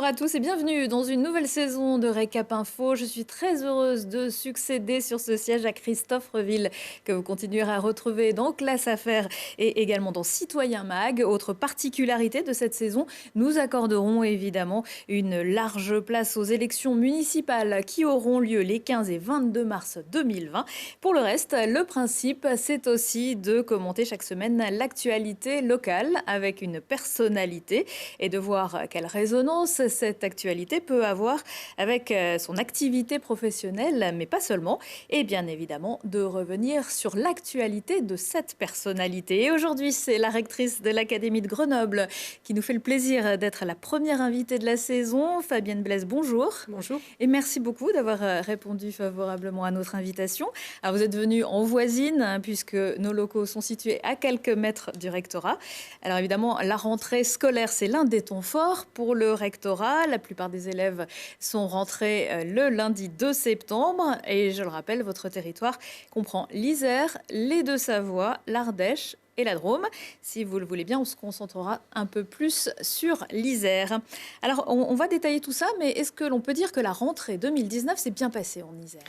à tous et bienvenue dans une nouvelle saison de Récap Info. Je suis très heureuse de succéder sur ce siège à Christophe Reville, que vous continuerez à retrouver dans Classe Affaires et également dans Citoyen Mag. Autre particularité de cette saison, nous accorderons évidemment une large place aux élections municipales qui auront lieu les 15 et 22 mars 2020. Pour le reste, le principe, c'est aussi de commenter chaque semaine l'actualité locale avec une personnalité et de voir quelle résonance cette actualité peut avoir avec son activité professionnelle, mais pas seulement. Et bien évidemment, de revenir sur l'actualité de cette personnalité. Et aujourd'hui, c'est la rectrice de l'Académie de Grenoble qui nous fait le plaisir d'être la première invitée de la saison. Fabienne Blaise, bonjour. Bonjour. Et merci beaucoup d'avoir répondu favorablement à notre invitation. Alors vous êtes venue en voisine, puisque nos locaux sont situés à quelques mètres du rectorat. Alors évidemment, la rentrée scolaire, c'est l'un des temps forts pour le rectorat. La plupart des élèves sont rentrés le lundi 2 septembre. Et je le rappelle, votre territoire comprend l'Isère, les Deux-Savoie, l'Ardèche et la Drôme. Si vous le voulez bien, on se concentrera un peu plus sur l'Isère. Alors, on va détailler tout ça, mais est-ce que l'on peut dire que la rentrée 2019 s'est bien passée en Isère ?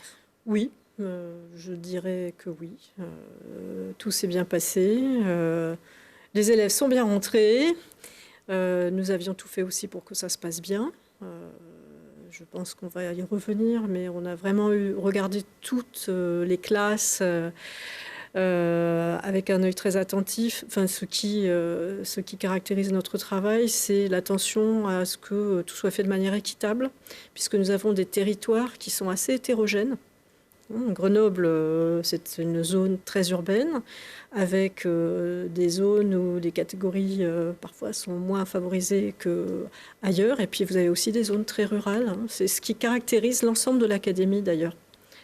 Oui, je dirais que oui. Tout s'est bien passé. Les élèves sont bien rentrés. Nous avions tout fait aussi pour que ça se passe bien. Je pense qu'on va y revenir, mais on a vraiment regardé toutes les classes avec un œil très attentif. Enfin, ce qui caractérise notre travail, c'est l'attention à ce que tout soit fait de manière équitable, puisque nous avons des territoires qui sont assez hétérogènes. Grenoble, c'est une zone très urbaine, avec des zones où les catégories parfois sont moins favorisées qu'ailleurs. Et puis vous avez aussi des zones très rurales. C'est ce qui caractérise l'ensemble de l'académie d'ailleurs.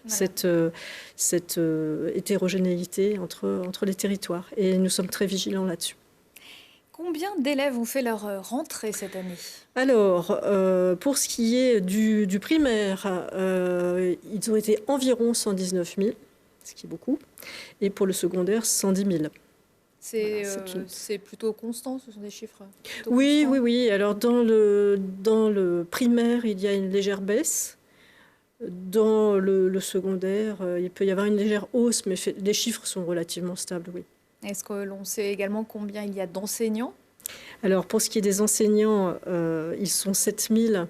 Voilà. Cette hétérogénéité entre les territoires. Et nous sommes très vigilants là-dessus. Combien d'élèves ont fait leur rentrée cette année ? Alors, pour ce qui est du primaire, ils ont été environ 119 000, ce qui est beaucoup. Et pour le secondaire, 110 000. C'est plutôt constant, ce sont des chiffres plutôt oui, constants. oui. Alors, dans le primaire, il y a une légère baisse. Dans le secondaire, il peut y avoir une légère hausse, mais les chiffres sont relativement stables, oui. Est-ce que l'on sait également combien il y a d'enseignants ? Alors, pour ce qui est des enseignants, ils sont 7 000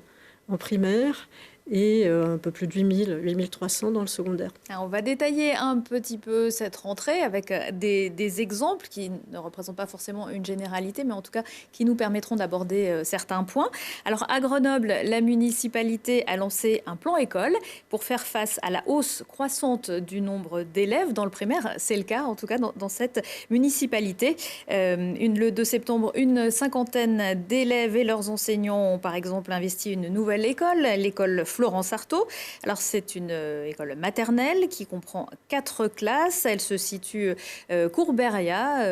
en primaire et un peu plus de 8 300 dans le secondaire. Alors, on va détailler un petit peu cette rentrée avec des exemples qui ne représentent pas forcément une généralité, mais en tout cas qui nous permettront d'aborder certains points. Alors à Grenoble, la municipalité a lancé un plan école pour faire face à la hausse croissante du nombre d'élèves dans le primaire. C'est le cas en tout cas dans cette municipalité. Le 2 septembre, une cinquantaine d'élèves et leurs enseignants ont par exemple investi une nouvelle école, l'école Florence Artaud. Alors c'est une école maternelle qui comprend 4 classes. Elle se situe Courberia,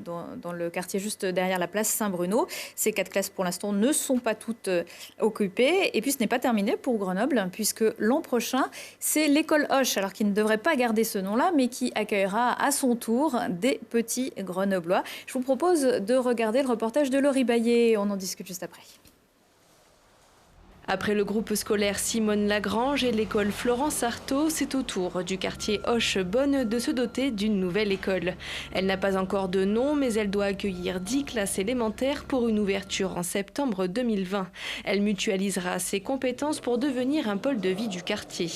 dans le quartier juste derrière la place Saint-Bruno. Ces 4 classes pour l'instant ne sont pas toutes occupées. Et puis ce n'est pas terminé pour Grenoble, puisque l'an prochain, c'est l'école Hoche, alors qui ne devrait pas garder ce nom-là, mais qui accueillera à son tour des petits Grenoblois. Je vous propose de regarder le reportage de Laurie Baillet. On en discute juste après. Après le groupe scolaire Simone Lagrange et l'école Florence Artaud, c'est au tour du quartier Hoche-Bonne de se doter d'une nouvelle école. Elle n'a pas encore de nom, mais elle doit accueillir 10 classes élémentaires pour une ouverture en septembre 2020. Elle mutualisera ses compétences pour devenir un pôle de vie du quartier.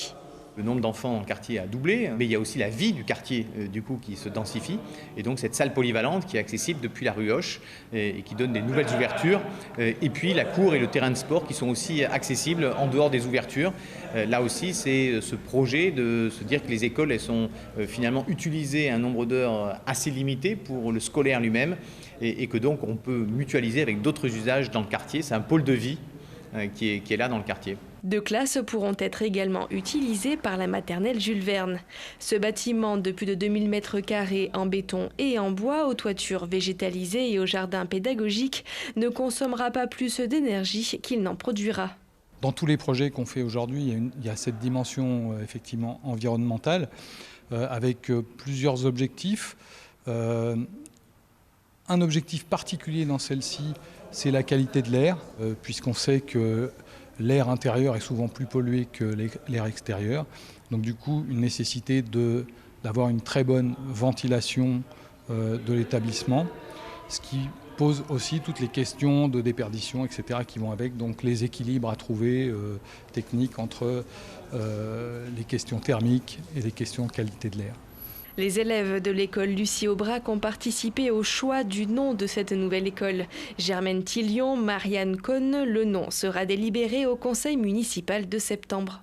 Le nombre d'enfants dans le quartier a doublé, mais il y a aussi la vie du quartier du coup, qui se densifie. Et donc cette salle polyvalente qui est accessible depuis la rue Hoche et qui donne des nouvelles ouvertures. Et puis la cour et le terrain de sport qui sont aussi accessibles en dehors des ouvertures. Là aussi, c'est ce projet de se dire que les écoles elles sont finalement utilisées un nombre d'heures assez limité pour le scolaire lui-même et que donc on peut mutualiser avec d'autres usages dans le quartier. C'est un pôle de vie qui est là dans le quartier. 2 classes pourront être également utilisées par la maternelle Jules Verne. Ce bâtiment de plus de 2000 m² en béton et en bois, aux toitures végétalisées et au jardin pédagogique, ne consommera pas plus d'énergie qu'il n'en produira. Dans tous les projets qu'on fait aujourd'hui, il y a cette dimension effectivement environnementale avec plusieurs objectifs. Un objectif particulier dans celle-ci, c'est la qualité de l'air, puisqu'on sait que l'air intérieur est souvent plus pollué que l'air extérieur. Donc du coup, une nécessité d'avoir une très bonne ventilation de l'établissement, ce qui pose aussi toutes les questions de déperdition, etc. qui vont avec, donc les équilibres à trouver techniques entre les questions thermiques et les questions de qualité de l'air. Les élèves de l'école Lucie Aubrac ont participé au choix du nom de cette nouvelle école. Germaine Tillion, Marianne Cohn, le nom sera délibéré au conseil municipal de septembre.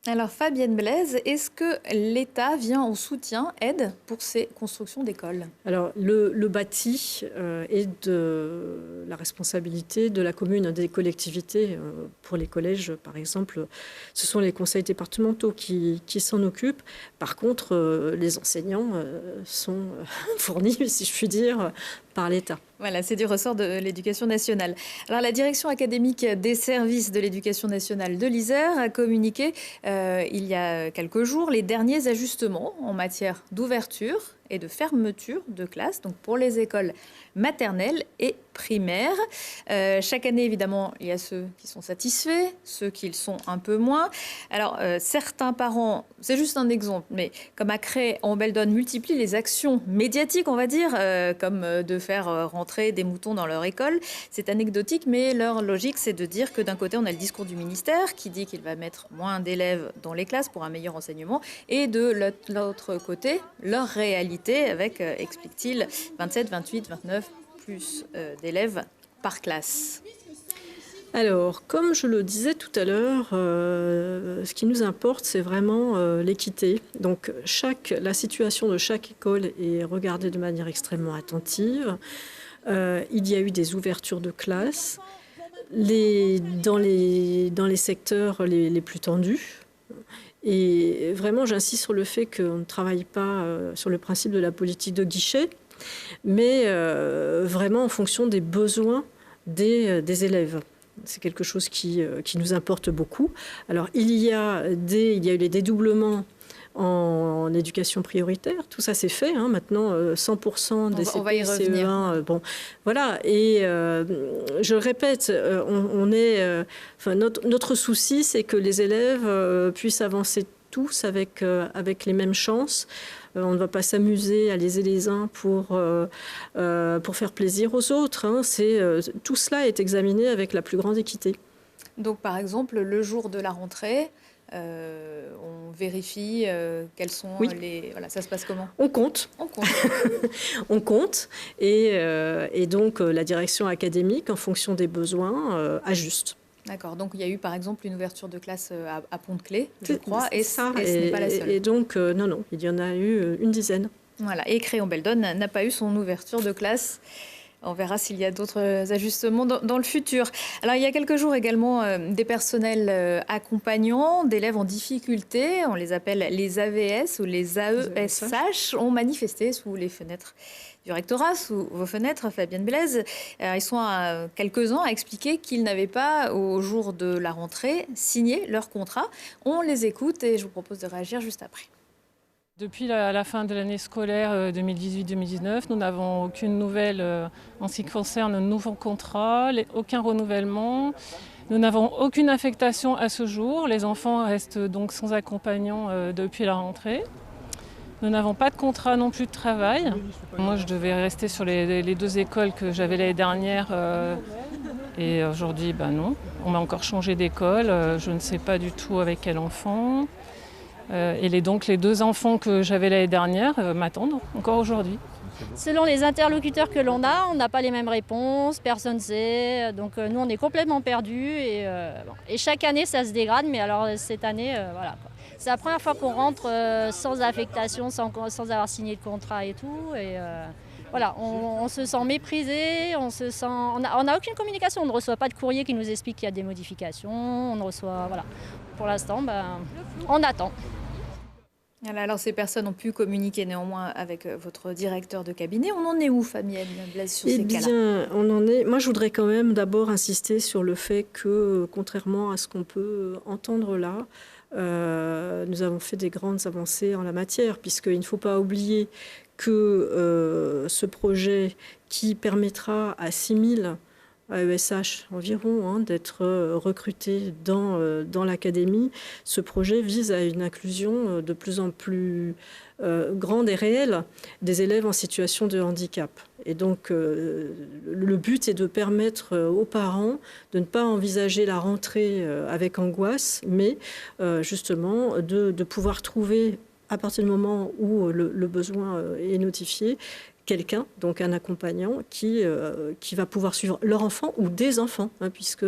Alors Fabienne Blaise, est-ce que l'État vient en soutien, aide pour ces constructions d'écoles? Alors le bâti est de la responsabilité de la commune, des collectivités. Pour les collèges, par exemple, ce sont les conseils départementaux qui s'en occupent. Par contre, les enseignants sont fournis, si je puis dire, par l'État. Voilà, c'est du ressort de l'Éducation nationale. Alors, la direction académique des services de l'Éducation nationale de l'Isère a communiqué il y a quelques jours les derniers ajustements en matière d'ouverture et de fermeture de classes, donc pour les écoles maternelles et primaires. Chaque année, évidemment, il y a ceux qui sont satisfaits, ceux qui le sont un peu moins. Alors, certains parents, c'est juste un exemple, mais comme à Cré, en Beldonne, multiplient les actions médiatiques, on va dire, comme de faire rentrer des moutons dans leur école. C'est anecdotique, mais leur logique, c'est de dire que d'un côté, on a le discours du ministère qui dit qu'il va mettre moins d'élèves dans les classes pour un meilleur enseignement, et de l'autre côté, leur réalité avec, explique-t-il, 27, 28, 29 plus d'élèves par classe. Alors, comme je le disais tout à l'heure, ce qui nous importe, c'est vraiment l'équité. Donc, la situation de chaque école est regardée de manière extrêmement attentive. Il y a eu des ouvertures de classes dans les secteurs les plus tendus. Et vraiment, j'insiste sur le fait qu'on ne travaille pas sur le principe de la politique de guichet, mais vraiment en fonction des besoins des élèves. C'est quelque chose qui nous importe beaucoup. Alors, il y a eu les dédoublements en éducation prioritaire. Tout ça, c'est fait. Maintenant, 100% des CP, CE1. Bon, voilà. Et je le répète, notre souci, c'est que les élèves puissent avancer tous avec les mêmes chances. On ne va pas s'amuser à léser les uns pour faire plaisir aux autres. Tout cela est examiné avec la plus grande équité. Donc, par exemple, le jour de la rentrée, on vérifie quels sont les... Voilà, ça se passe comment? On compte. On compte. On compte. Et donc, la direction académique, en fonction des besoins, ajuste. D'accord. Donc, il y a eu, par exemple, une ouverture de classe à Pont-de-Clé, je crois, et ce n'est pas la seule. Et donc, non, il y en a eu une dizaine. Voilà. Et Cré-en-Beldonne n'a pas eu son ouverture de classe. On verra s'il y a d'autres ajustements dans le futur. Alors, il y a quelques jours également, des personnels accompagnants d'élèves en difficulté, on les appelle les AVS ou les AESH, ont manifesté sous les fenêtres du rectorat, sous vos fenêtres, Fabienne Blaise. Ils sont quelques-uns à expliquer qu'ils n'avaient pas, au jour de la rentrée, signé leur contrat. On les écoute et je vous propose de réagir juste après. Depuis la fin de l'année scolaire 2018-2019, nous n'avons aucune nouvelle en ce qui concerne nos nouveaux contrats, aucun renouvellement. Nous n'avons aucune affectation à ce jour. Les enfants restent donc sans accompagnant depuis la rentrée. Nous n'avons pas de contrat non plus de travail. Moi, je devais rester sur les deux écoles que j'avais l'année dernière. Et aujourd'hui, non. On m'a encore changé d'école. Je ne sais pas du tout avec quel enfant. Et donc les deux enfants que j'avais l'année dernière m'attendent encore aujourd'hui. Selon les interlocuteurs que l'on a, on n'a pas les mêmes réponses, personne ne sait. Donc nous, on est complètement perdus. Et chaque année, ça se dégrade. Mais alors cette année, voilà. C'est la première fois qu'on rentre sans affectation, sans avoir signé de contrat et tout. Et voilà, on se sent méprisé, on n'a aucune communication. On ne reçoit pas de courrier qui nous explique qu'il y a des modifications. On ne reçoit, voilà. Pour l'instant, on attend. Alors, ces personnes ont pu communiquer néanmoins avec votre directeur de cabinet. On en est où, Fabienne Blaise, sur ces cas-là? Eh bien, on en est... Moi, je voudrais quand même d'abord insister sur le fait que, contrairement à ce qu'on peut entendre là, nous avons fait des grandes avancées en la matière, puisqu'il ne faut pas oublier que ce projet qui permettra à 6000 AESH environ d'être recrutés dans l'académie, ce projet vise à une inclusion de plus en plus grande et réelle des élèves en situation de handicap. Et donc, le but est de permettre aux parents de ne pas envisager la rentrée avec angoisse, mais justement de pouvoir trouver, à partir du moment où le besoin est notifié, quelqu'un, donc un accompagnant, qui va pouvoir suivre leur enfant ou des enfants, puisque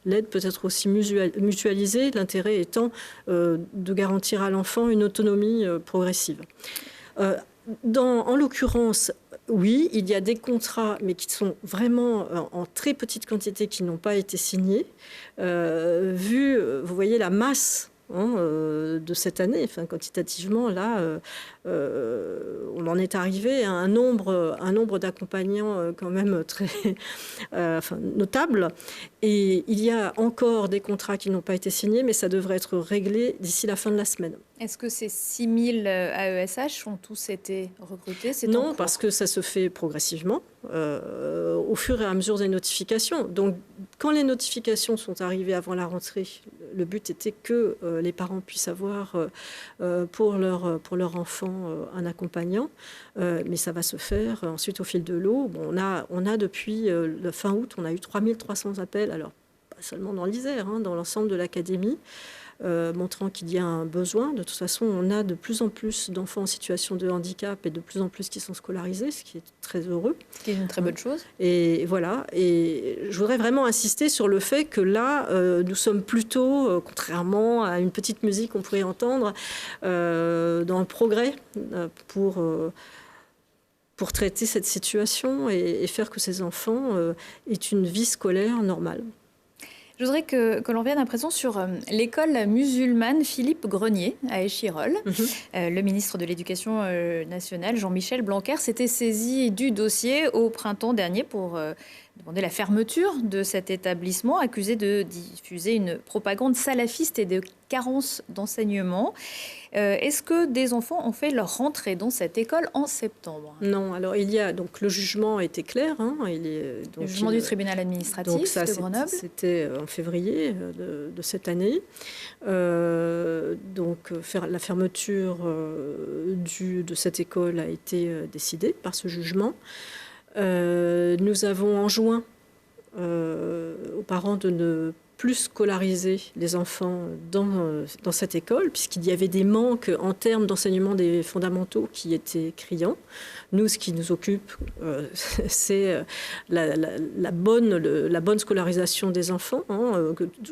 l'aide peut être aussi mutualisée, l'intérêt étant de garantir à l'enfant une autonomie progressive. En l'occurrence, oui, il y a des contrats, mais qui sont vraiment en très petite quantité, qui n'ont pas été signés. Vous voyez la masse de cette année, enfin, quantitativement, là, on en est arrivé à un nombre d'accompagnants quand même très notable. Et il y a encore des contrats qui n'ont pas été signés, mais ça devrait être réglé d'ici la fin de la semaine. Est-ce que ces 6000 AESH ont tous été recrutés? Non, parce que ça se fait progressivement, au fur et à mesure des notifications. Donc, quand les notifications sont arrivées avant la rentrée, le but était que les parents puissent avoir pour leur enfant un accompagnant. Mais ça va se faire ensuite au fil de l'eau. Bon, on a depuis le fin août, on a eu 3300 appels, alors pas seulement dans l'Isère, dans l'ensemble de l'académie. Montrant qu'il y a un besoin. De toute façon, on a de plus en plus d'enfants en situation de handicap et de plus en plus qui sont scolarisés, ce qui est très heureux. Ce qui est une très bonne chose. Et voilà. Et je voudrais vraiment insister sur le fait que là, nous sommes plutôt, contrairement à une petite musique qu'on pourrait entendre, dans le progrès pour traiter cette situation et faire que ces enfants aient une vie scolaire normale. Je voudrais que l'on revienne à présent sur l'école musulmane Philippe Grenier à Échirolles. Le ministre de l'Éducation nationale, Jean-Michel Blanquer, s'était saisi du dossier au printemps dernier pour demander la fermeture de cet établissement, accusé de diffuser une propagande salafiste et de carence d'enseignement. Est-ce que des enfants ont fait leur rentrée dans cette école en septembre? Non, alors donc le jugement a été clair. Le jugement du tribunal administratif de Grenoble. C'était en février de cette année. La fermeture de cette école a été décidée par ce jugement. Nous avons enjoint aux parents de ne plus scolariser les enfants dans cette école, puisqu'il y avait des manques en termes d'enseignement des fondamentaux qui étaient criants. Nous, ce qui nous occupe, c'est la bonne scolarisation des enfants.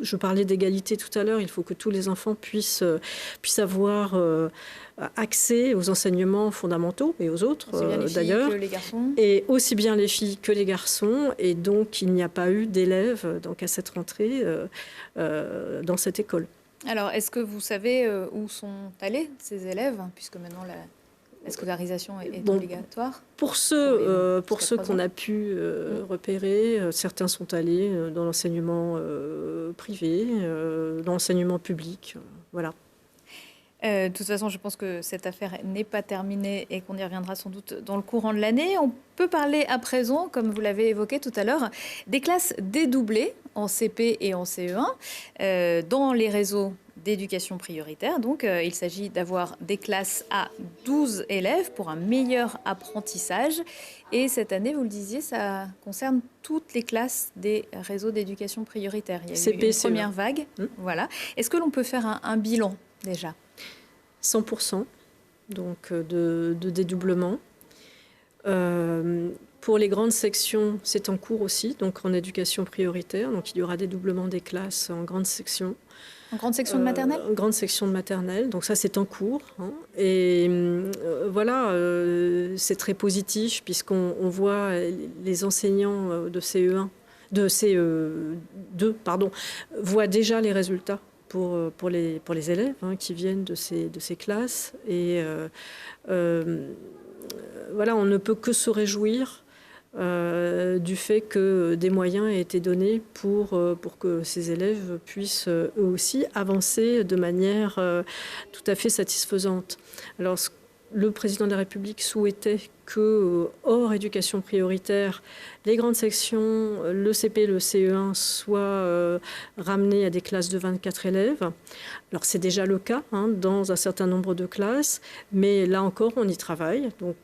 Je parlais d'égalité tout à l'heure, il faut que tous les enfants puissent avoir accès aux enseignements fondamentaux et aux autres d'ailleurs, et aussi bien les filles que les garçons, et donc il n'y a pas eu d'élèves à cette rentrée dans cette école. Alors, est-ce que vous savez où sont allés ces élèves, puisque maintenant la scolarisation est obligatoire? Pour ceux qu'on a pu repérer, certains sont allés dans l'enseignement privé, dans l'enseignement public, voilà. De toute façon, je pense que cette affaire n'est pas terminée et qu'on y reviendra sans doute dans le courant de l'année. On peut parler à présent, comme vous l'avez évoqué tout à l'heure, des classes dédoublées en CP et en CE1 dans les réseaux d'éducation prioritaire. Donc, il s'agit d'avoir des classes à 12 élèves pour un meilleur apprentissage. Et cette année, vous le disiez, ça concerne toutes les classes des réseaux d'éducation prioritaire. Il y a eu une première vague. Voilà. Est-ce que l'on peut faire un bilan déjà? 100% donc de dédoublement. Pour les grandes sections, c'est en cours aussi, donc en éducation prioritaire. Donc il y aura dédoublement des classes en grande section. En grande section de maternelle? En grande section de maternelle, donc ça c'est en cours. Et voilà, c'est très positif puisqu'on voit les enseignants de CE2 voient déjà les résultats pour les élèves qui viennent de ces classes. Et voilà, on ne peut que se réjouir du fait que des moyens aient été donnés pour que ces élèves puissent eux aussi avancer de manière tout à fait satisfaisante. Alors, le président de la République souhaitait que, hors éducation prioritaire, les grandes sections, le CP et le CE1 soient ramenés à des classes de 24 élèves. Alors c'est déjà le cas dans un certain nombre de classes, mais là encore on y travaille. Donc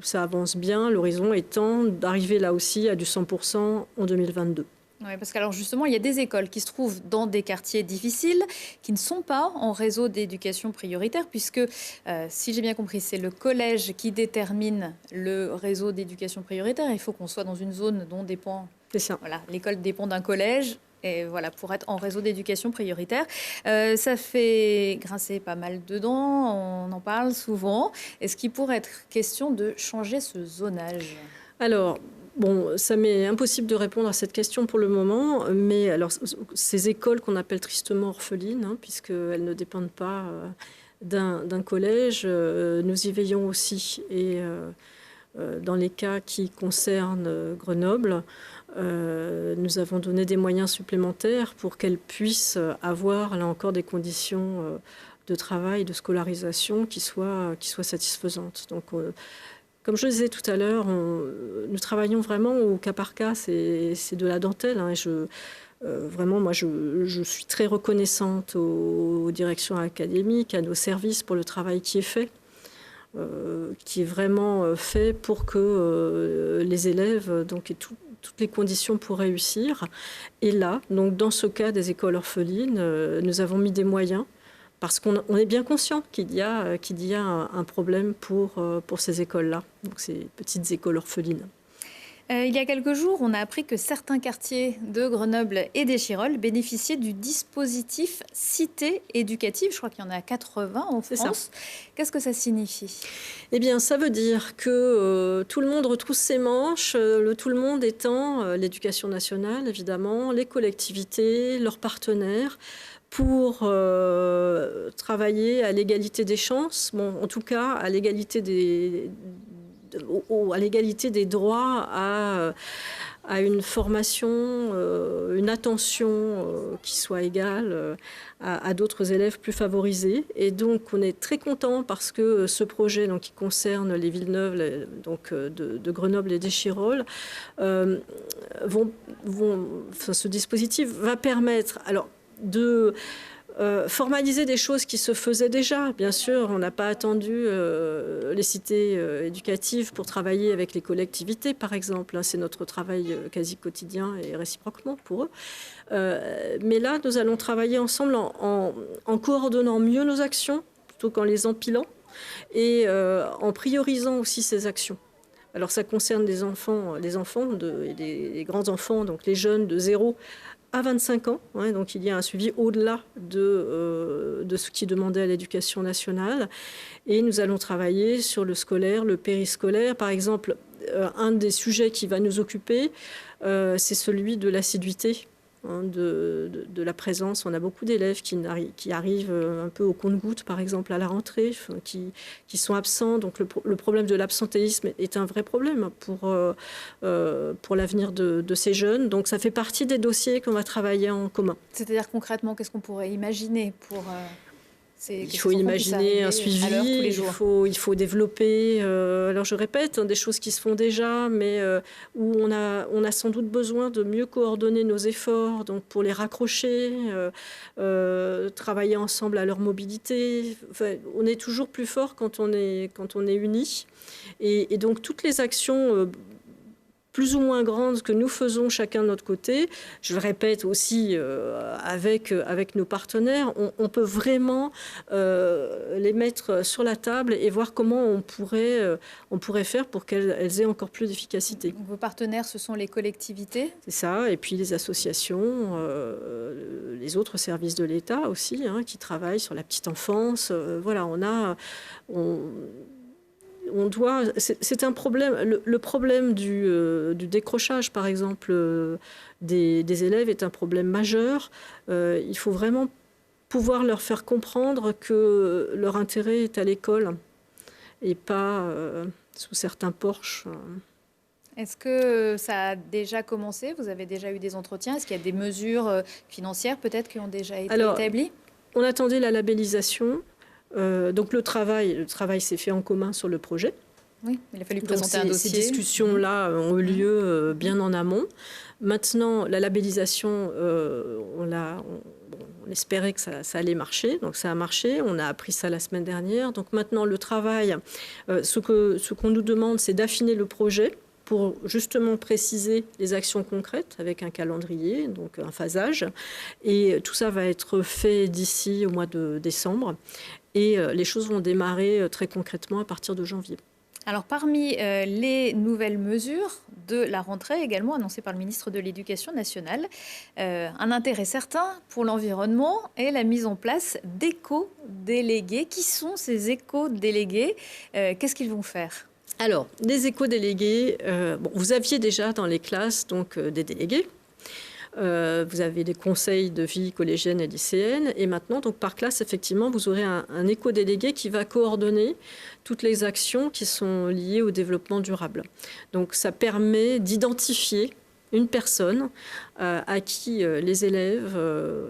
ça avance bien, l'horizon étant d'arriver là aussi à du 100% en 2022. Oui, parce qu'alors justement, il y a des écoles qui se trouvent dans des quartiers difficiles, qui ne sont pas en réseau d'éducation prioritaire, puisque, si j'ai bien compris, c'est le collège qui détermine le réseau d'éducation prioritaire. Il faut qu'on soit dans une zone dont dépend... C'est ça. Voilà, l'école dépend d'un collège. Et voilà, pour être en réseau d'éducation prioritaire. Ça fait grincer pas mal de dents, on en parle souvent. Est-ce qu'il pourrait être question de changer ce zonage ? Alors... Bon, ça m'est impossible de répondre à cette question pour le moment, mais alors ces écoles qu'on appelle tristement orphelines, puisqu'elles ne dépendent pas d'un collège, nous y veillons aussi. Et dans les cas qui concernent Grenoble, nous avons donné des moyens supplémentaires pour qu'elles puissent avoir, là encore, des conditions de travail, de scolarisation qui soient satisfaisantes. Donc, comme je le disais tout à l'heure, nous travaillons vraiment au cas par cas, c'est de la dentelle. Vraiment, moi, je suis très reconnaissante aux directions académiques, à nos services pour le travail qui est fait, qui est vraiment fait pour que les élèves aient toutes les conditions pour réussir. Et là, donc, dans ce cas des écoles orphelines, nous avons mis des moyens. Parce qu'on est bien conscient qu'il y a un problème pour ces écoles-là, donc ces petites écoles orphelines. Il y a quelques jours, on a appris que certains quartiers de Grenoble et d'Échirolles bénéficiaient du dispositif Cité éducative. Je crois qu'il y en a 80 en France. Qu'est-ce que ça signifie ? Eh bien, ça veut dire que tout le monde retrousse ses manches, tout le monde étant l'éducation nationale, évidemment, les collectivités, leurs partenaires, pour travailler à l'égalité des chances, en tout cas à l'égalité des droits à une formation, une attention qui soit égale à d'autres élèves plus favorisés. Et donc on est très content parce que ce projet donc, qui concerne les villes neuves donc, de Grenoble et d'Échirolles, ce dispositif va permettre... de formaliser des choses qui se faisaient déjà. Bien sûr, on n'a pas attendu les cités éducatives pour travailler avec les collectivités, par exemple. C'est notre travail quasi quotidien et réciproquement pour eux. Mais là, nous allons travailler ensemble en coordonnant mieux nos actions, plutôt qu'en les empilant, et en priorisant aussi ces actions. Alors ça concerne les enfants et les grands-enfants, donc les jeunes de 0 à 25 ans, donc il y a un suivi au-delà de ce qui est demandé à l'éducation nationale. Et nous allons travailler sur le scolaire, le périscolaire. Par exemple, un des sujets qui va nous occuper, c'est celui de l'assiduité, de la présence. On a beaucoup d'élèves qui arrivent un peu au compte-gouttes, par exemple, à la rentrée, qui sont absents. Donc le problème de l'absentéisme est un vrai problème pour l'avenir de ces jeunes. Donc ça fait partie des dossiers qu'on va travailler en commun. C'est-à-dire concrètement, qu'est-ce qu'on pourrait imaginer pour... Il faut imaginer un suivi, il faut développer, alors je répète, des choses qui se font déjà, mais où on a sans doute besoin de mieux coordonner nos efforts, donc pour les raccrocher, travailler ensemble à leur mobilité. Enfin, on est toujours plus fort quand on est unis. Et donc toutes les actions plus ou moins grandes que nous faisons chacun de notre côté, je le répète aussi avec nos partenaires, on peut vraiment les mettre sur la table et voir comment on pourrait faire pour qu'elles aient encore plus d'efficacité. Vos partenaires, ce sont les collectivités ? C'est ça, et puis les associations, les autres services de l'État aussi, qui travaillent sur la petite enfance. Voilà, c'est un problème. Le problème du décrochage, par exemple, des élèves est un problème majeur. Il faut vraiment pouvoir leur faire comprendre que leur intérêt est à l'école et pas sous certains porches. Est-ce que ça a déjà commencé ? Vous avez déjà eu des entretiens ? Est-ce qu'il y a des mesures financières peut-être qui ont déjà été établies ? On attendait la labellisation. Donc le travail s'est fait en commun sur le projet. Oui, il a fallu Donc présenter un dossier. Ces discussions-là ont eu lieu bien en amont. Maintenant, la labellisation, on espérait que ça allait marcher. Donc ça a marché. On a appris ça la semaine dernière. Donc maintenant, le travail, ce qu'on nous demande, c'est d'affiner le projet pour justement préciser les actions concrètes avec un calendrier, donc un phasage. Et tout ça va être fait d'ici au mois de décembre. Et les choses vont démarrer très concrètement à partir de janvier. Alors, parmi les nouvelles mesures de la rentrée également annoncées par le ministre de l'Éducation nationale, un intérêt certain pour l'environnement et la mise en place d'éco-délégués. Qui sont ces éco-délégués? Qu'est-ce qu'ils vont faire? Alors, des éco-délégués, vous aviez déjà dans les classes donc, des délégués. Vous avez des conseils de vie collégienne et lycéenne. Et maintenant, donc, par classe, effectivement, vous aurez un éco-délégué qui va coordonner toutes les actions qui sont liées au développement durable. Donc, ça permet d'identifier une personne à qui les élèves,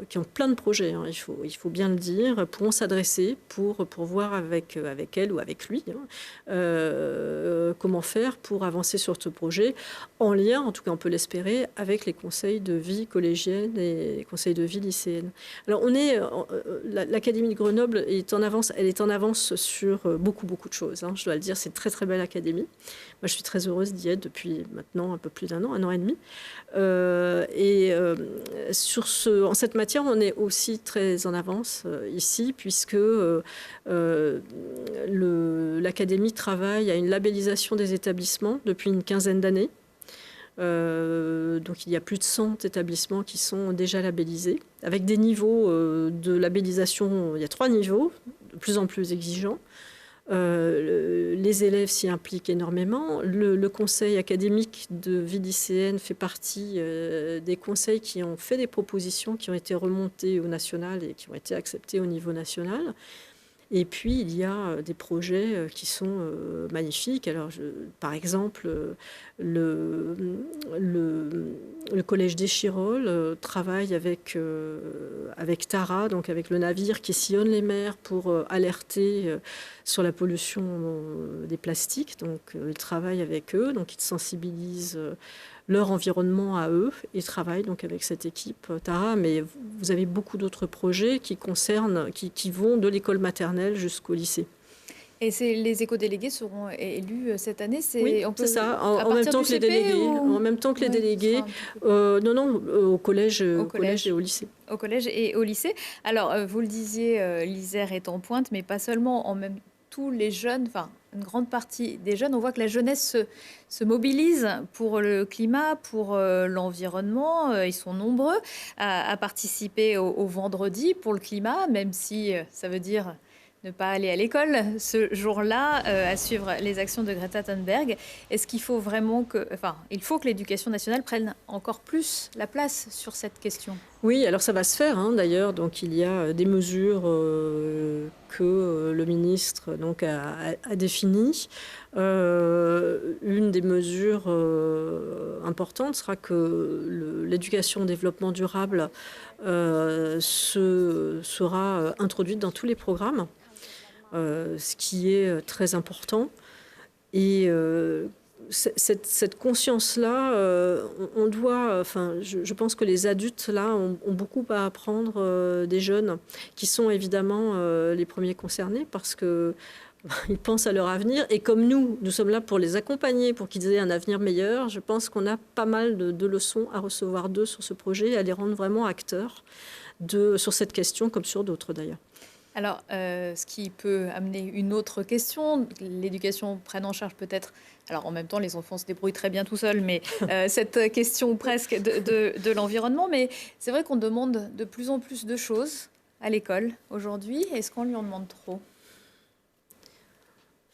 qui ont plein de projets, hein, il faut bien le dire, pourront s'adresser pour voir avec elle ou avec lui comment faire pour avancer sur ce projet, en lien, en tout cas on peut l'espérer, avec les conseils de vie collégienne et les conseils de vie lycéenne. Alors l'Académie de Grenoble est en avance, elle est en avance sur beaucoup de choses, hein, je dois le dire, c'est une très très belle académie. Moi je suis très heureuse d'y être depuis maintenant un peu plus d'un an et demi. En cette matière, on est aussi très en avance ici, puisque l'Académie travaille à une labellisation des établissements depuis une quinzaine d'années. Donc il y a plus de 100 établissements qui sont déjà labellisés, avec des niveaux de labellisation, il y a 3 niveaux, de plus en plus exigeants. Les élèves s'y impliquent énormément. Le conseil académique de vie lycéenne fait partie des conseils qui ont fait des propositions qui ont été remontées au national et qui ont été acceptées au niveau national. Et puis, il y a des projets qui sont magnifiques. Alors, par exemple, le collège d'Échirolles travaille avec Tara, donc avec le navire qui sillonne les mers pour alerter sur la pollution des plastiques. Donc, ils travaillent avec eux, donc ils sensibilisent leur environnement à eux et travaillent donc avec cette équipe Tara. Mais vous avez beaucoup d'autres projets qui vont de l'école maternelle jusqu'au lycée. Et les éco-délégués seront élus cette année. Oui, c'est ça. En même temps que les délégués. En même temps que les délégués. Au collège et au lycée. Au collège et au lycée. Alors, vous le disiez, l'Isère est en pointe, mais pas seulement. En même tous les jeunes, enfin une grande partie des jeunes, on voit que la jeunesse se mobilise pour le climat, pour l'environnement. Ils sont nombreux à participer au vendredi pour le climat, même si ça veut dire ne pas aller à l'école ce jour-là, à suivre les actions de Greta Thunberg. Est-ce qu'il faut vraiment il faut que l'éducation nationale prenne encore plus la place sur cette question? Oui, alors ça va se faire d'ailleurs. Donc il y a des mesures que le ministre donc, a définies. Une des mesures importantes sera que l'éducation au développement durable sera introduite dans tous les programmes. Ce qui est très important. Et cette conscience-là, on doit, je pense que les adultes, là, ont beaucoup à apprendre des jeunes, qui sont évidemment les premiers concernés, parce qu'ils pensent à leur avenir. Et comme nous sommes là pour les accompagner, pour qu'ils aient un avenir meilleur, je pense qu'on a pas mal de leçons à recevoir d'eux sur ce projet, et à les rendre vraiment acteurs sur cette question, comme sur d'autres d'ailleurs. Alors, ce qui peut amener une autre question, l'éducation prenne en charge peut-être, alors en même temps les enfants se débrouillent très bien tout seuls, mais cette question presque de l'environnement, mais c'est vrai qu'on demande de plus en plus de choses à l'école aujourd'hui. Est-ce qu'on lui en demande trop ?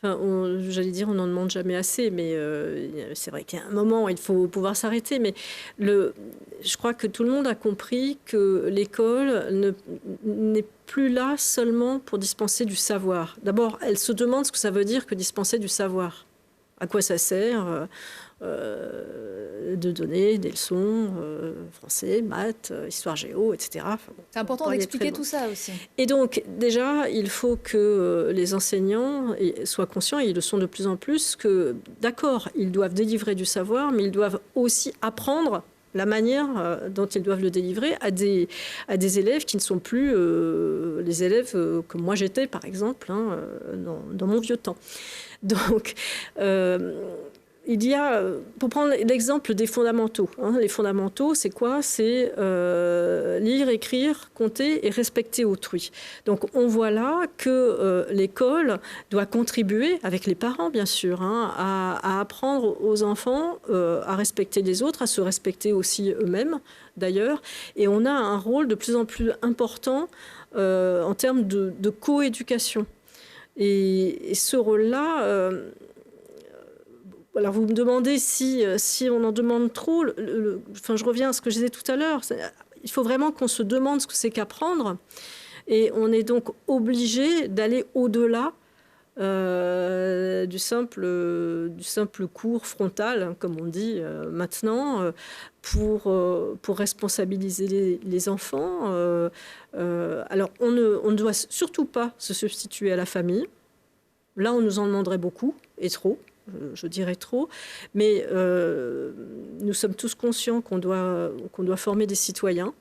J'allais dire, on n'en demande jamais assez, mais c'est vrai qu'il y a un moment où il faut pouvoir s'arrêter. Mais je crois que tout le monde a compris que l'école n'est plus là seulement pour dispenser du savoir. D'abord, elle se demande ce que ça veut dire que dispenser du savoir. À quoi ça sert ? de donner des leçons français, maths, histoire géo, etc. Enfin, bon, c'est important d'expliquer tout ça aussi. Et donc, déjà, il faut que les enseignants soient conscients, et ils le sont de plus en plus, que, d'accord, ils doivent délivrer du savoir, mais ils doivent aussi apprendre la manière dont ils doivent le délivrer à des élèves qui ne sont plus les élèves que moi j'étais, par exemple, dans mon vieux temps. Donc, il y a, pour prendre l'exemple des fondamentaux, les fondamentaux, c'est quoi? C'est lire, écrire, compter et respecter autrui. Donc, on voit là que l'école doit contribuer, avec les parents bien sûr, à apprendre aux enfants à respecter les autres, à se respecter aussi eux-mêmes d'ailleurs. Et on a un rôle de plus en plus important en termes de coéducation. Et ce rôle-là... alors vous me demandez si on en demande trop. Enfin, je reviens à ce que je disais tout à l'heure. Il faut vraiment qu'on se demande ce que c'est qu'apprendre. Et on est donc obligé d'aller au-delà du simple cours frontal, comme on dit maintenant, pour responsabiliser les enfants. Alors, on ne doit surtout pas se substituer à la famille. Là, on nous en demanderait beaucoup, et trop. Je dirais trop, mais nous sommes tous conscients qu'on doit former des citoyens,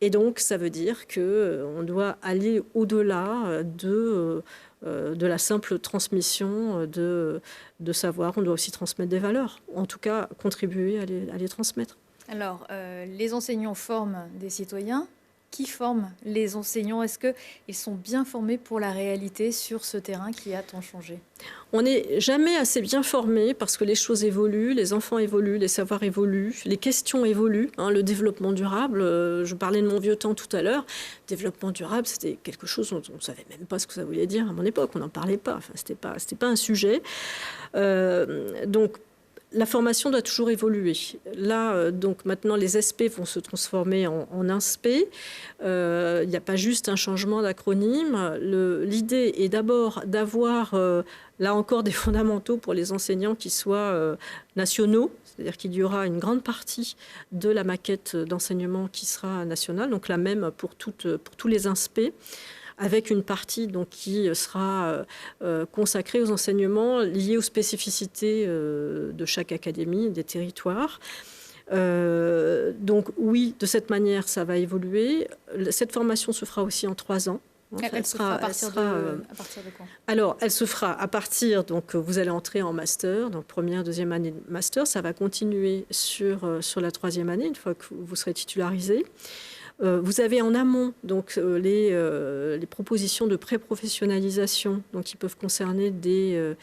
et donc ça veut dire qu'on doit aller au-delà de la simple transmission de savoir. On doit aussi transmettre des valeurs, en tout cas contribuer à les transmettre. Alors, les enseignants forment des citoyens. Qui forme les enseignants? Est-ce qu'ils sont bien formés pour la réalité sur ce terrain qui a tant changé? On n'est jamais assez bien formé parce que les choses évoluent, les enfants évoluent, les savoirs évoluent, les questions évoluent. Le développement durable, je parlais de mon vieux temps tout à l'heure. Développement durable, c'était quelque chose dont on ne savait même pas ce que ça voulait dire à mon époque. On n'en parlait pas. Enfin, c'était pas un sujet. Donc, la formation doit toujours évoluer. Là, donc maintenant, les SP vont se transformer en INSP. Il n'y a pas juste un changement d'acronyme. L'idée est d'abord d'avoir, là encore, des fondamentaux pour les enseignants qui soient nationaux. C'est-à-dire qu'il y aura une grande partie de la maquette d'enseignement qui sera nationale, donc la même pour tous les INSP, avec une partie donc, qui sera consacrée aux enseignements liés aux spécificités de chaque académie, des territoires. Donc oui, de cette manière, ça va évoluer. Cette formation se fera aussi en 3 ans. Elle se fera à partir de quand? Alors, elle se fera à partir, donc vous allez entrer en master, donc première, deuxième année de master. Ça va continuer sur la 3e année, une fois que vous serez titularisé. Vous avez en amont donc, les propositions de pré-professionnalisation, donc, qui peuvent concerner des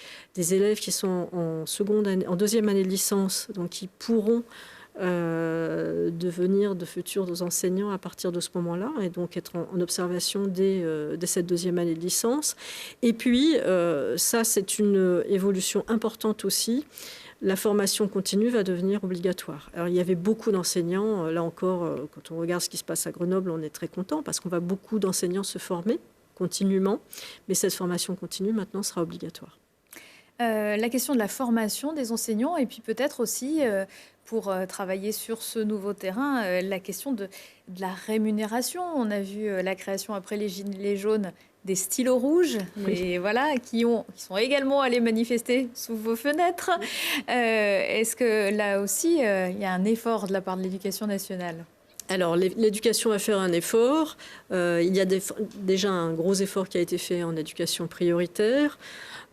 élèves qui sont en 2e année de licence, donc qui pourront devenir de futurs enseignants à partir de ce moment-là, et donc être en observation dès cette 2e année de licence. Et puis, ça, c'est une évolution importante aussi. La formation continue va devenir obligatoire. Alors, il y avait beaucoup d'enseignants. Là encore, quand on regarde ce qui se passe à Grenoble, on est très content parce qu'on va beaucoup d'enseignants se former continuellement. Mais cette formation continue, maintenant, sera obligatoire. La question de la formation des enseignants et puis peut-être aussi, pour travailler sur ce nouveau terrain, la question de la rémunération. On a vu la création après les Gilets jaunes des stylos rouges, et voilà, qui sont également allés manifester sous vos fenêtres. Est-ce que là aussi, il y a un effort de la part de l'Éducation nationale? Alors, l'éducation va faire un effort. Il y a déjà un gros effort qui a été fait en éducation prioritaire.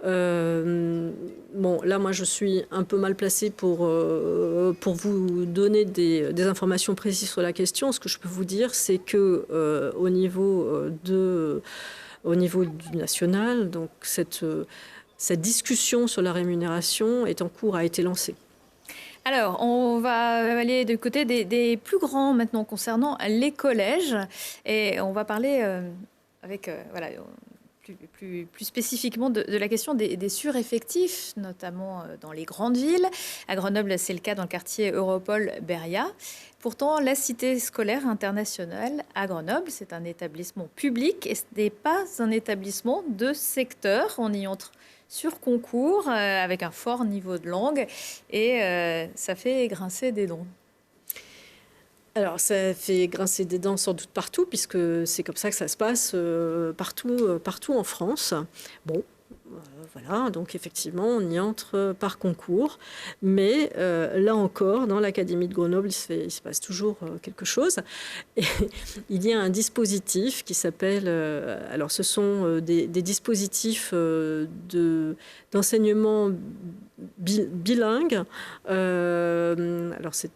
Bon, là, moi, je suis un peu mal placée pour vous donner des informations précises sur la question. Ce que je peux vous dire, c'est que au niveau du national, donc cette discussion sur la rémunération est en cours, a été lancée. Alors, on va aller du côté des plus grands maintenant concernant les collèges. Et on va parler avec plus spécifiquement de la question des sureffectifs, notamment dans les grandes villes. À Grenoble, c'est le cas dans le quartier Europol-Beria. Pourtant, la Cité scolaire internationale à Grenoble, c'est un établissement public et ce n'est pas un établissement de secteur. On y entre sur concours avec un fort niveau de langue et ça fait grincer des dents. Alors, ça fait grincer des dents sans doute partout, puisque c'est comme ça que ça se passe partout en France. Bon, voilà, donc effectivement, on y entre par concours. Mais là encore, dans l'Académie de Grenoble, il se passe toujours quelque chose. Et il y a un dispositif qui s'appelle... alors, ce sont des dispositifs d'enseignement bilingue. Alors, c'est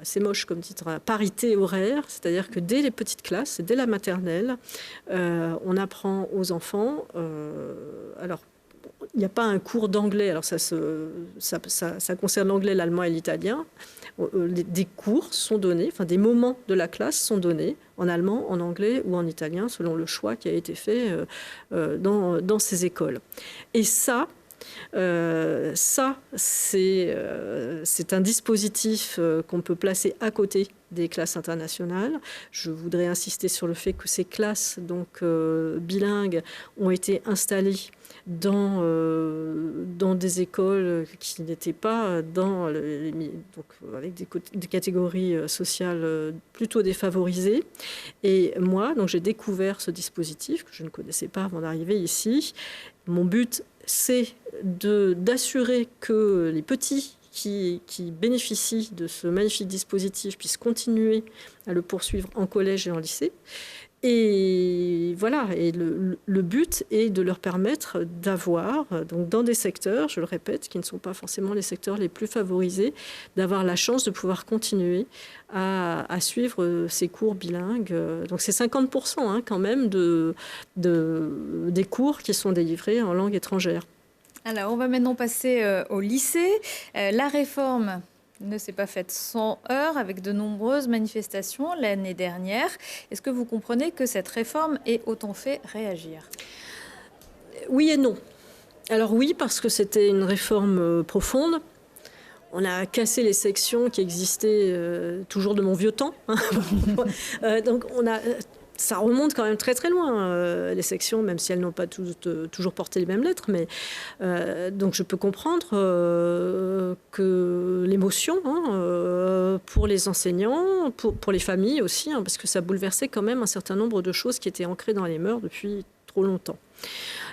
assez moche comme titre, hein, parité horaire, c'est-à-dire que dès les petites classes, dès la maternelle, on apprend aux enfants... alors, il n'y a pas un cours d'anglais, alors ça concerne l'anglais, l'allemand et l'italien. Des cours sont donnés, enfin des moments de la classe sont donnés en allemand, en anglais ou en italien, selon le choix qui a été fait dans ces écoles. Et ça, c'est un dispositif qu'on peut placer à côté des classes internationales. Je voudrais insister sur le fait que ces classes donc, bilingues ont été installées dans des écoles qui n'étaient pas donc avec des catégories sociales plutôt défavorisées. Et moi, donc, j'ai découvert ce dispositif que je ne connaissais pas avant d'arriver ici. Mon but, c'est d'assurer que les petits qui bénéficient de ce magnifique dispositif puissent continuer à le poursuivre en collège et en lycée. Et voilà, et le but est de leur permettre d'avoir, donc dans des secteurs, je le répète, qui ne sont pas forcément les secteurs les plus favorisés, d'avoir la chance de pouvoir continuer à suivre ces cours bilingues. Donc c'est 50% hein, quand même des cours qui sont délivrés en langue étrangère. Alors on va maintenant passer au lycée. La réforme ne s'est pas faite sans heurts, avec de nombreuses manifestations l'année dernière. Est-ce que vous comprenez que cette réforme ait autant fait réagir ? Oui et non. Alors oui, parce que c'était une réforme profonde. On a cassé les sections qui existaient toujours de mon vieux temps. Donc ça remonte quand même très très loin, les sections, même si elles n'ont pas toujours porté les mêmes lettres. Mais, donc je peux comprendre que l'émotion pour les enseignants, pour les familles aussi, hein, parce que ça bouleversait quand même un certain nombre de choses qui étaient ancrées dans les mœurs depuis trop longtemps.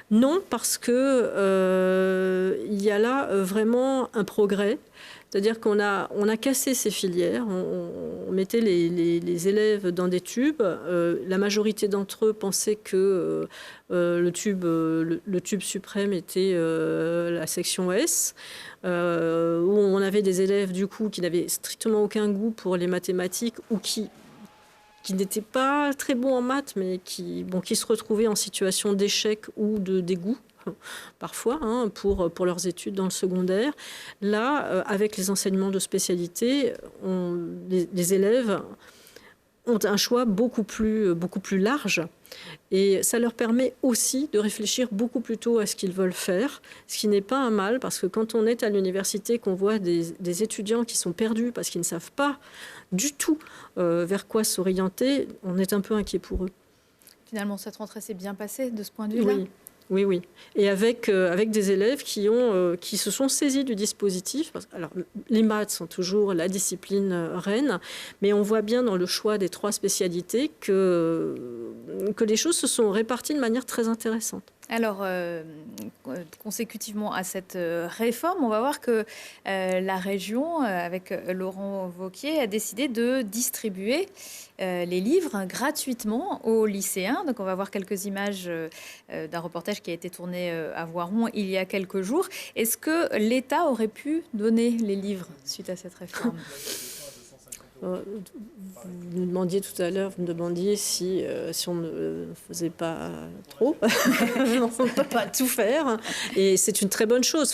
Non, parce que il y a là vraiment un progrès. C'est-à-dire qu'on a cassé ces filières, on mettait les élèves dans des tubes. La majorité d'entre eux pensaient que le tube suprême était la section S, où on avait des élèves du coup qui n'avaient strictement aucun goût pour les mathématiques ou qui n'étaient pas très bons en maths, mais qui se retrouvaient en situation d'échec ou de dégoût parfois, hein, pour leurs études dans le secondaire. Là, avec les enseignements de spécialité, les élèves ont un choix beaucoup plus large. Et ça leur permet aussi de réfléchir beaucoup plus tôt à ce qu'ils veulent faire, ce qui n'est pas un mal, parce que quand on est à l'université, qu'on voit des étudiants qui sont perdus parce qu'ils ne savent pas du tout vers quoi s'orienter, on est un peu inquiet pour eux. Finalement, cette rentrée s'est bien passée de ce point de vue-là ? Oui. Et avec des élèves qui se sont saisis du dispositif. Alors, les maths sont toujours la discipline reine, mais on voit bien dans le choix des 3 spécialités que les choses se sont réparties de manière très intéressante. Alors, consécutivement à cette réforme, on va voir que la région, avec Laurent Wauquiez, a décidé de distribuer les livres gratuitement aux lycéens. Donc, on va voir quelques images d'un reportage qui a été tourné à Voiron il y a quelques jours. Est-ce que l'État aurait pu donner les livres suite à cette réforme ? Vous me demandiez tout à l'heure, si on ne faisait pas trop. On ne peut pas tout faire. Et c'est une très bonne chose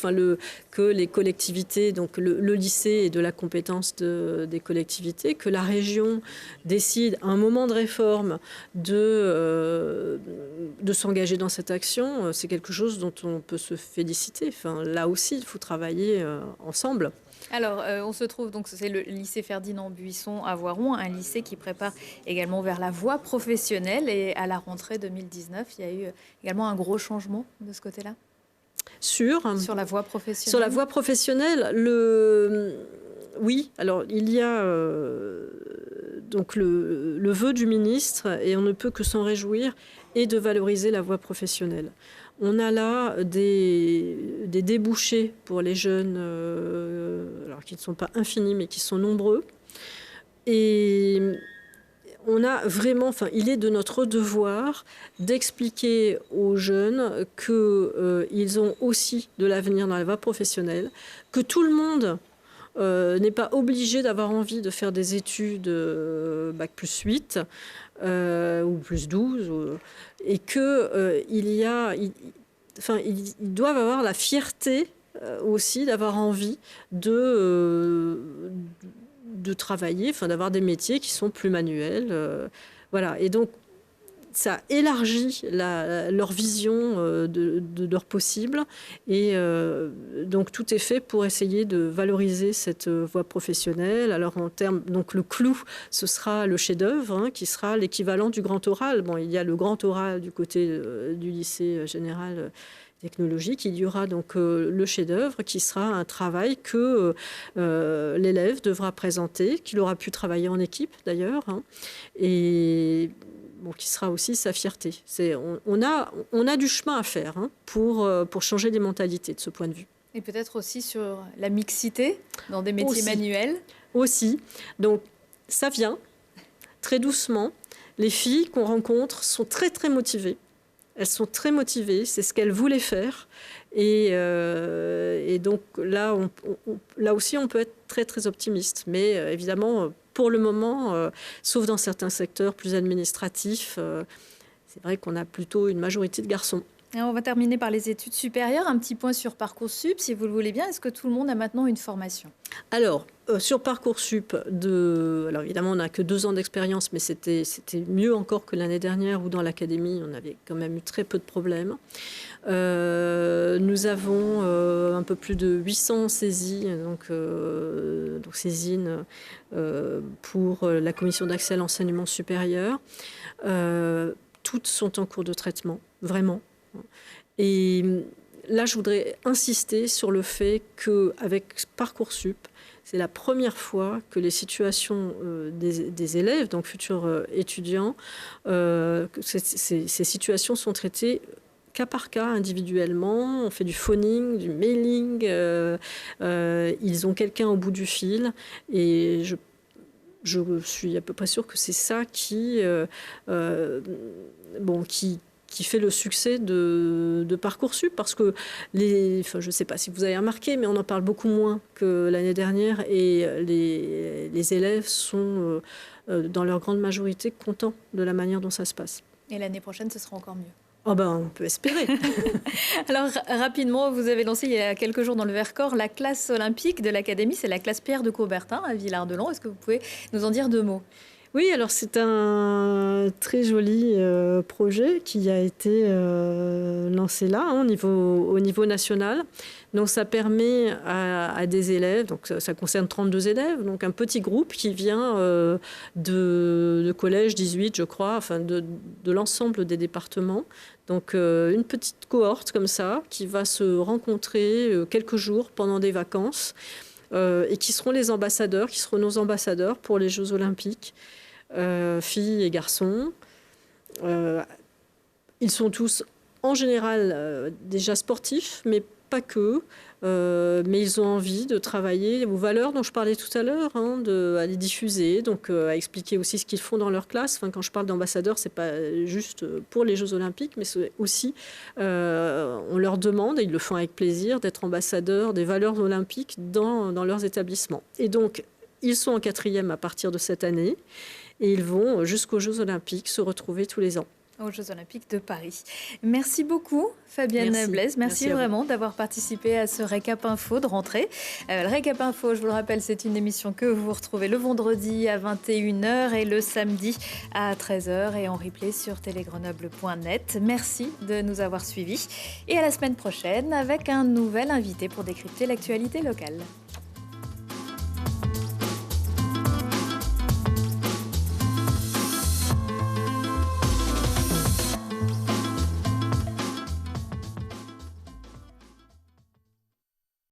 que les collectivités, donc le lycée est de la compétence des collectivités, que la région décide à un moment de réforme de s'engager dans cette action. C'est quelque chose dont on peut se féliciter. Là aussi, il faut travailler ensemble. Alors, on se trouve, donc c'est le lycée Ferdinand Buisson à Voiron, un lycée qui prépare également vers la voie professionnelle. Et à la rentrée 2019, il y a eu également un gros changement de ce côté-là. Sur la voie professionnelle. Sur la voie professionnelle, oui, alors il y a donc le vœu du ministre, et on ne peut que s'en réjouir, et de valoriser la voie professionnelle. On a là des débouchés pour les jeunes, alors qui ne sont pas infinis, mais qui sont nombreux. Et on a vraiment, il est de notre devoir d'expliquer aux jeunes qu'ils ont aussi de l'avenir dans la voie professionnelle, que tout le monde n'est pas obligé d'avoir envie de faire des études bac plus 8 ou plus 12, et qu'ils doivent avoir la fierté aussi d'avoir envie de travailler, d'avoir des métiers qui sont plus manuels. Voilà. Et donc, ça élargit leur vision de leur possible. Et donc, tout est fait pour essayer de valoriser cette voie professionnelle. Alors, donc le clou, ce sera le chef-d'œuvre, qui sera l'équivalent du grand oral. Bon, il y a le grand oral du côté du lycée général technologique. Il y aura donc le chef-d'œuvre qui sera un travail que l'élève devra présenter, qu'il aura pu travailler en équipe d'ailleurs, et qui sera aussi sa fierté. On a du chemin à faire pour changer les mentalités de ce point de vue. Et peut-être aussi sur la mixité dans des métiers manuels. Aussi. Donc ça vient très doucement. Les filles qu'on rencontre sont très très motivées. Elles sont très motivées, c'est ce qu'elles voulaient faire. Et donc là, là aussi, on peut être très très optimiste. Mais évidemment, pour le moment, sauf dans certains secteurs plus administratifs, c'est vrai qu'on a plutôt une majorité de garçons. Et on va terminer par les études supérieures. Un petit point sur Parcoursup, si vous le voulez bien. Est-ce que tout le monde a maintenant une formation ? Alors, sur Parcoursup, alors évidemment, on n'a que 2 ans d'expérience, mais c'était mieux encore que l'année dernière où dans l'académie, on avait quand même eu très peu de problèmes. Nous avons un peu plus de 800 saisies, donc saisines pour la commission d'accès à l'enseignement supérieur. Toutes sont en cours de traitement, vraiment. Et là, je voudrais insister sur le fait qu'avec Parcoursup, c'est la première fois que les situations des élèves, donc futurs étudiants, ces situations sont traitées cas par cas, individuellement. On fait du phoning, du mailing. Ils ont quelqu'un au bout du fil. Et je suis à peu près sûre que c'est ça qui fait le succès de Parcoursup, parce que je ne sais pas si vous avez remarqué, mais on en parle beaucoup moins que l'année dernière, et les élèves sont, dans leur grande majorité, contents de la manière dont ça se passe. Et l'année prochaine, ce sera encore mieux. Oh on peut espérer. Alors, rapidement, vous avez lancé il y a quelques jours dans le Vercors la classe olympique de l'Académie. C'est la classe Pierre de Coubertin à Villard-de-Lans. Est-ce que vous pouvez nous en dire 2 mots ? Oui, alors c'est un très joli projet qui a été lancé là, au niveau national. Donc ça permet à des élèves, donc ça concerne 32 élèves, donc un petit groupe qui vient de collège 18, je crois, de l'ensemble des départements. Donc une petite cohorte comme ça qui va se rencontrer quelques jours pendant des vacances et qui seront nos ambassadeurs pour les Jeux Olympiques. Filles et garçons. Ils sont tous, en général, déjà sportifs, mais pas que. Mais ils ont envie de travailler aux valeurs dont je parlais tout à l'heure, à les diffuser, donc à expliquer aussi ce qu'ils font dans leur classe. Quand je parle d'ambassadeurs, c'est pas juste pour les Jeux Olympiques, mais c'est aussi, on leur demande, et ils le font avec plaisir, d'être ambassadeurs des valeurs olympiques dans leurs établissements. Et donc, ils sont en 4e à partir de cette année. Et ils vont jusqu'aux Jeux Olympiques se retrouver tous les ans. Aux Jeux Olympiques de Paris. Merci beaucoup, Fabienne Blaise. Merci vraiment d'avoir participé à ce Récap Info de rentrée. Le Récap Info, je vous le rappelle, c'est une émission que vous retrouvez le vendredi à 21h et le samedi à 13h et en replay sur télégrenoble.net. Merci de nous avoir suivis. Et à la semaine prochaine avec un nouvel invité pour décrypter l'actualité locale.